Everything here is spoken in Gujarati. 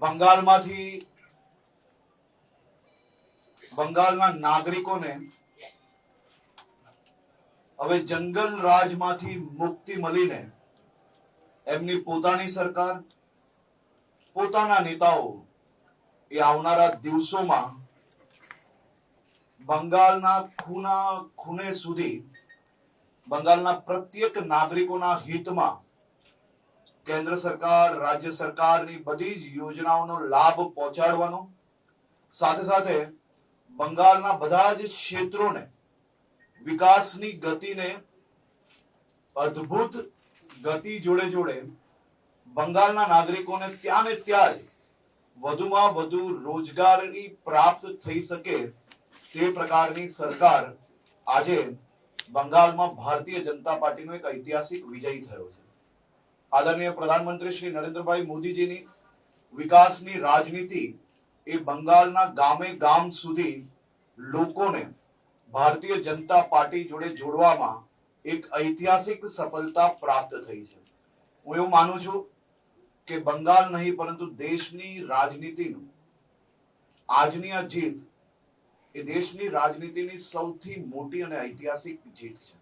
બંગાળમાંથી બંગાળના નાગરિકોને હવે જંગલ રાજમાંથી મુક્તિ મળીને એમની પોતાની સરકાર, પોતાના નેતાઓ એ આવનારા દિવસોમાં બંગાળના ખૂણે સુધી બંગાળના પ્રત્યેક નાગરિકોના હિતમાં કેન્દ્ર સરકાર, રાજ્ય સરકારની બધી જ યોજનાઓનો લાભ પહોંચાડવાનો, સાથે સાથે બંગાળના બધા જ ક્ષેત્રોને વિકાસની ગતિને અદ્ભુત ગતિ જોડે જોડે બંગાળના નાગરિકોને ત્યાં ને ત્યાં જ વધુમાં વધુ રોજગારી પ્રાપ્ત થઈ શકે તે પ્રકારની સરકાર આજે બંગાળમાં ભારતીય જનતા પાર્ટીનો એક ઐતિહાસિક વિજય થયો છે. આદરણીય પ્રધાનમંત્રી શ્રી નરેન્દ્રભાઈ મોદીજીની વિકાસની રાજનીતિ એ બંગાળના ગામે ગામ સુધી લોકોને ભારતીય જનતા પાર્ટી જોડે જોડવામાં એક ઐતિહાસિક સફળતા પ્રાપ્ત થઈ છે. હું એવું માનું છું કે બંગાળ નહીં પરંતુ દેશની રાજનીતિનું આજની આ જીત એ દેશની રાજનીતિની સૌથી મોટી અને ઐતિહાસિક જીત છે.